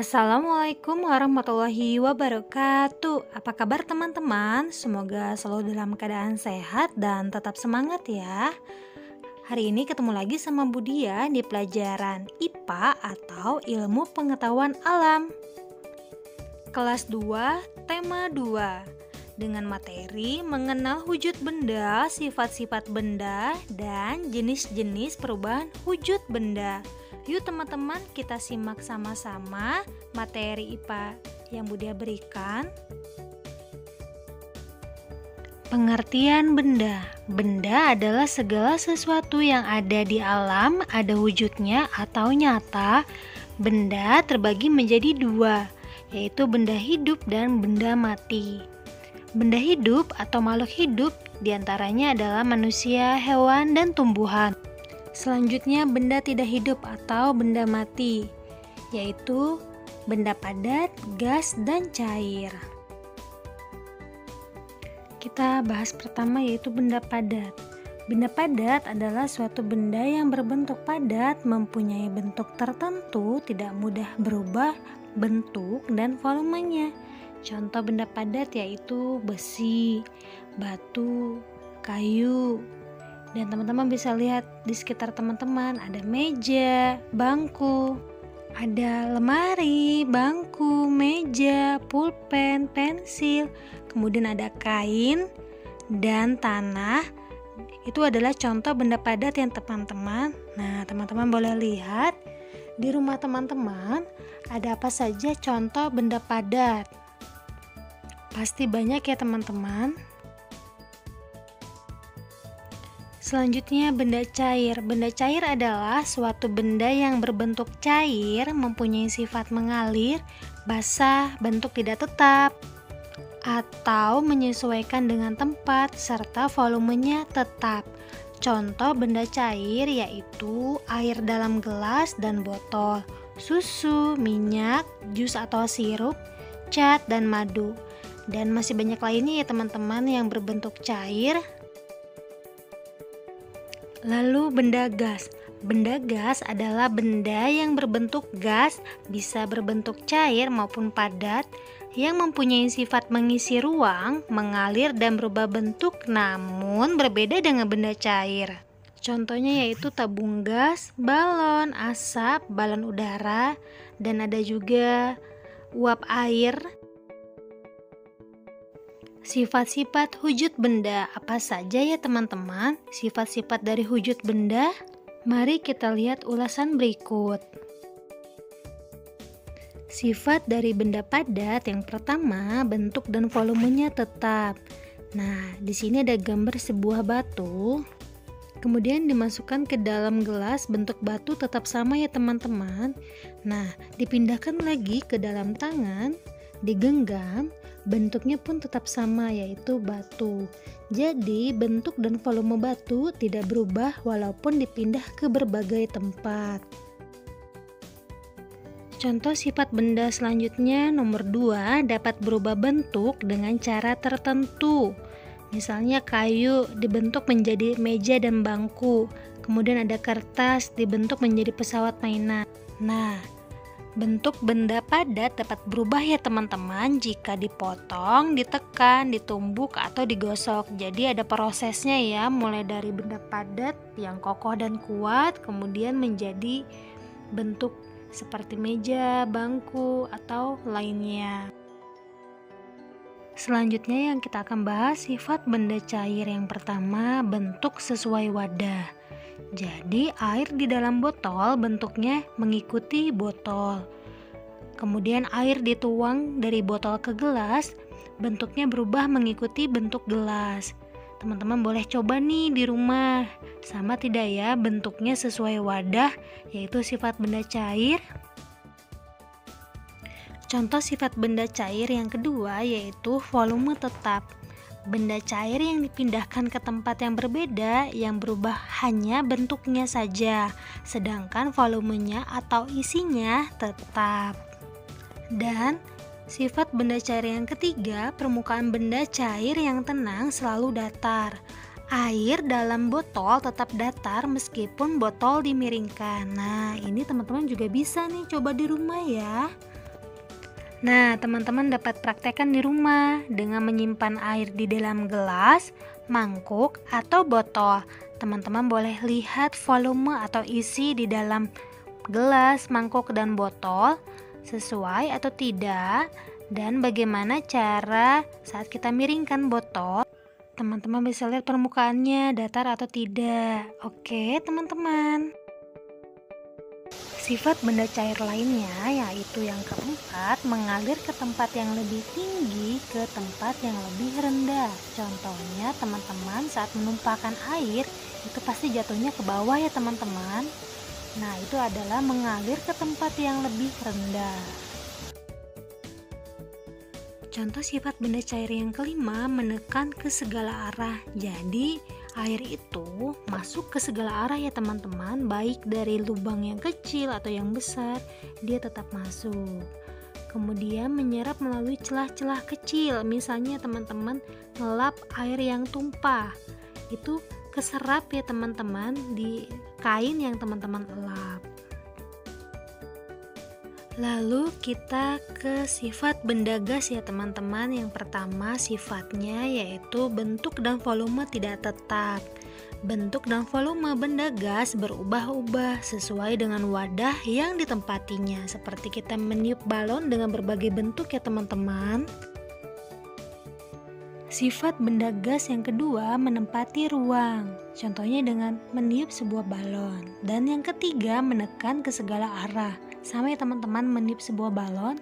Assalamualaikum warahmatullahi wabarakatuh. Apa kabar teman-teman? Semoga selalu dalam keadaan sehat dan tetap semangat ya. Hari ini ketemu lagi sama Budia di pelajaran IPA atau Ilmu Pengetahuan Alam. Kelas 2, tema 2. Dengan materi mengenal wujud benda, sifat-sifat benda, dan jenis-jenis perubahan wujud benda. Yuk teman-teman, kita simak sama-sama materi IPA yang Budia berikan. Pengertian benda. Benda adalah segala sesuatu yang ada di alam, ada wujudnya atau nyata. Benda terbagi menjadi dua, yaitu benda hidup dan benda mati. Benda hidup atau makhluk hidup diantaranya adalah manusia, hewan, dan tumbuhan. Selanjutnya benda tidak hidup atau benda mati, yaitu benda padat, gas, dan cair. Kita bahas pertama yaitu benda padat. Benda padat adalah suatu benda yang berbentuk padat, mempunyai bentuk tertentu, tidak mudah berubah bentuk dan volumenya. Contoh benda padat yaitu besi, batu, kayu. Dan teman-teman bisa lihat di sekitar teman-teman ada meja, bangku, ada lemari, bangku, meja, pulpen, pensil, kemudian ada kain dan tanah. Itu adalah contoh benda padat yang teman-teman. Nah, teman-teman boleh lihat di rumah teman-teman ada apa saja contoh benda padat. Pasti banyak ya teman-teman. Selanjutnya benda cair. Benda cair adalah suatu benda yang berbentuk cair, mempunyai sifat mengalir, basah, bentuk tidak tetap, atau menyesuaikan dengan tempat serta volumenya tetap. Contoh benda cair yaitu air dalam gelas dan botol, susu, minyak, jus atau sirup, cat, dan madu. Dan masih banyak lainnya ya teman-teman yang berbentuk cair. Lalu benda gas. Benda gas adalah benda yang berbentuk gas, bisa berbentuk cair maupun padat, yang mempunyai sifat mengisi ruang, mengalir dan berubah bentuk, namun berbeda dengan benda cair. Contohnya yaitu tabung gas, balon, asap, balon udara, dan ada juga uap air. Sifat-sifat wujud benda apa saja ya teman-teman? Sifat-sifat dari wujud benda? Mari kita lihat ulasan berikut. Sifat dari benda padat yang pertama, bentuk dan volumenya tetap. Nah, di sini ada gambar sebuah batu. Kemudian dimasukkan ke dalam gelas, bentuk batu tetap sama ya teman-teman. Nah, dipindahkan lagi ke dalam tangan, digenggam, bentuknya pun tetap sama yaitu batu. Jadi bentuk dan volume batu tidak berubah walaupun dipindah ke berbagai tempat. Contoh sifat benda selanjutnya nomor 2, dapat berubah bentuk dengan cara tertentu. Misalnya kayu dibentuk menjadi meja dan bangku. Kemudian ada kertas dibentuk menjadi pesawat mainan. Nah, bentuk benda padat dapat berubah ya teman-teman jika dipotong, ditekan, ditumbuk, atau digosok. Jadi ada prosesnya ya, mulai dari benda padat yang kokoh dan kuat, kemudian menjadi bentuk seperti meja, bangku, atau lainnya. Selanjutnya yang kita akan bahas sifat benda cair. Yang pertama, bentuk sesuai wadah. Jadi air di dalam botol bentuknya mengikuti botol. Kemudian air dituang dari botol ke gelas, bentuknya berubah mengikuti bentuk gelas. Teman-teman boleh coba nih di rumah. Sama tidak ya bentuknya sesuai wadah, yaitu sifat benda cair. Contoh sifat benda cair yang kedua yaitu volume tetap. Benda cair yang dipindahkan ke tempat yang berbeda, yang berubah hanya bentuknya saja, sedangkan volumenya atau isinya tetap. Dan sifat benda cair yang ketiga, permukaan benda cair yang tenang selalu datar. Air dalam botol tetap datar meskipun botol dimiringkan. Nah, ini teman-teman juga bisa nih coba di rumah ya. Nah, teman-teman dapat praktekkan di rumah dengan menyimpan air di dalam gelas, mangkuk, atau botol. Teman-teman boleh lihat volume atau isi di dalam gelas, mangkuk, dan botol sesuai atau tidak, dan bagaimana cara saat kita miringkan botol. Teman-teman bisa lihat permukaannya datar atau tidak. Oke, teman-teman. Sifat benda cair lainnya yaitu yang keempat, mengalir ke tempat yang lebih tinggi ke tempat yang lebih rendah. Contohnya teman-teman saat menumpahkan air itu pasti jatuhnya ke bawah ya teman-teman. Nah, itu adalah mengalir ke tempat yang lebih rendah. Contoh sifat benda cair yang kelima, menekan ke segala arah. Jadi air itu masuk ke segala arah ya teman-teman, baik dari lubang yang kecil atau yang besar, dia tetap masuk. Kemudian menyerap melalui celah-celah kecil, misalnya teman-teman ngelap air yang tumpah, itu keserap ya teman-teman di kain yang teman-teman elap. Lalu kita ke sifat benda gas ya teman-teman. Yang pertama sifatnya yaitu bentuk dan volume tidak tetap. Bentuk dan volume benda gas berubah-ubah sesuai dengan wadah yang ditempatinya. Seperti kita meniup balon dengan berbagai bentuk ya teman-teman. Sifat benda gas yang kedua, menempati ruang. Contohnya dengan meniup sebuah balon. Dan yang ketiga, menekan ke segala arah. Sama ya teman-teman, meniup sebuah balon.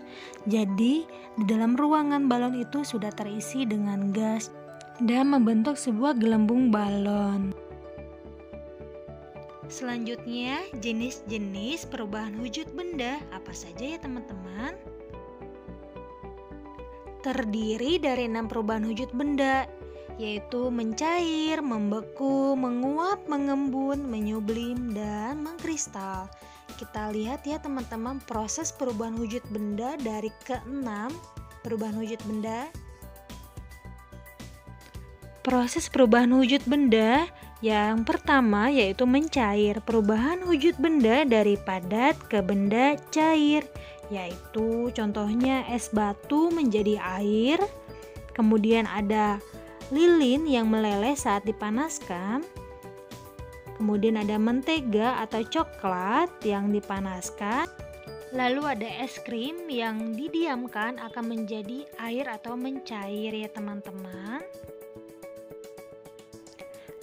Jadi di dalam ruangan balon itu sudah terisi dengan gas dan membentuk sebuah gelembung balon. Selanjutnya, jenis-jenis perubahan wujud benda apa saja ya teman-teman? Terdiri dari 6 perubahan wujud benda, yaitu mencair, membeku, menguap, mengembun, menyublim, dan mengkristal. Kita lihat ya teman-teman proses perubahan wujud benda dari ke-6 perubahan wujud benda. Proses perubahan wujud benda yang pertama yaitu mencair. Perubahan wujud benda dari padat ke benda cair, yaitu contohnya es batu menjadi air. Kemudian ada lilin yang meleleh saat dipanaskan. Kemudian ada mentega atau coklat yang dipanaskan. Lalu ada es krim yang didiamkan akan menjadi air atau mencair ya teman-teman.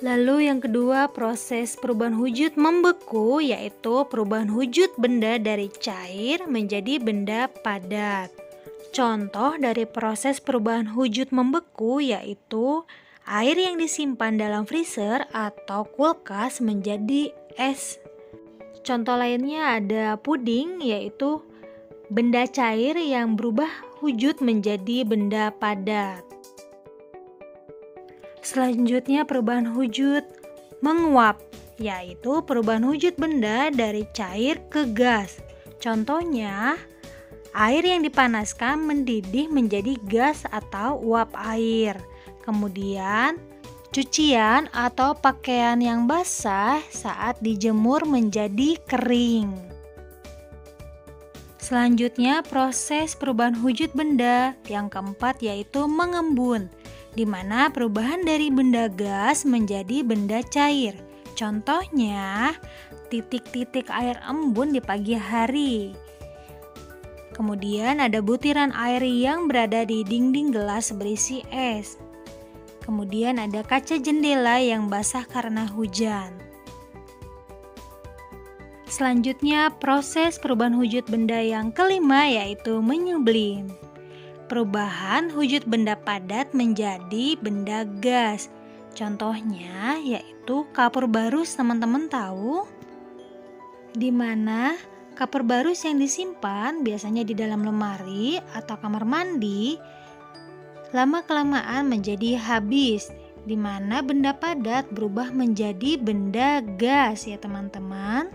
Lalu yang kedua, proses perubahan wujud membeku, yaitu perubahan wujud benda dari cair menjadi benda padat. Contoh dari proses perubahan wujud membeku yaitu air yang disimpan dalam freezer atau kulkas menjadi es. Contoh lainnya ada puding, yaitu benda cair yang berubah wujud menjadi benda padat. Selanjutnya perubahan wujud menguap, yaitu perubahan wujud benda dari cair ke gas. Contohnya, air yang dipanaskan mendidih menjadi gas atau uap air. Kemudian, cucian atau pakaian yang basah saat dijemur menjadi kering. Selanjutnya, proses perubahan wujud benda yang keempat yaitu mengembun, di mana perubahan dari benda gas menjadi benda cair. Contohnya, titik-titik air embun di pagi hari. Kemudian ada butiran air yang berada di dinding gelas berisi es. Kemudian ada kaca jendela yang basah karena hujan. Selanjutnya proses perubahan wujud benda yang kelima yaitu menyublim. Perubahan wujud benda padat menjadi benda gas. Contohnya yaitu kapur barus, teman-teman tahu? Di mana kapur barus yang disimpan biasanya di dalam lemari atau kamar mandi lama-kelamaan menjadi habis, di mana benda padat berubah menjadi benda gas ya teman-teman.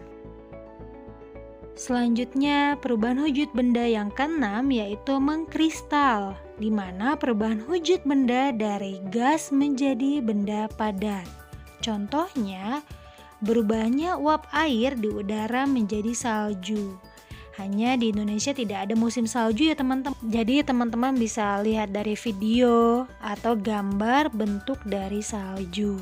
Selanjutnya perubahan wujud benda yang keenam yaitu mengkristal, di mana perubahan wujud benda dari gas menjadi benda padat. Contohnya berubahnya uap air di udara menjadi salju. Hanya di Indonesia tidak ada musim salju ya teman-teman. Jadi teman-teman bisa lihat dari video atau gambar bentuk dari salju.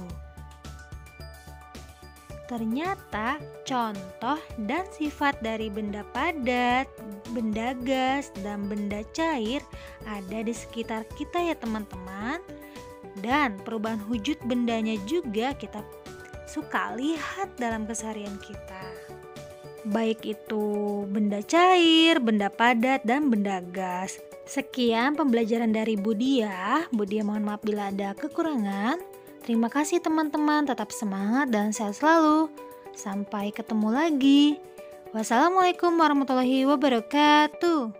Ternyata contoh dan sifat dari benda padat, benda gas, dan benda cair ada di sekitar kita ya teman-teman. Dan perubahan wujud bendanya juga kita suka lihat dalam keseharian kita. Baik itu benda cair, benda padat, dan benda gas. Sekian pembelajaran dari Budia. Budia mohon maaf bila ada kekurangan. Terima kasih teman-teman, tetap semangat dan sehat selalu. Sampai ketemu lagi. Wassalamualaikum warahmatullahi wabarakatuh.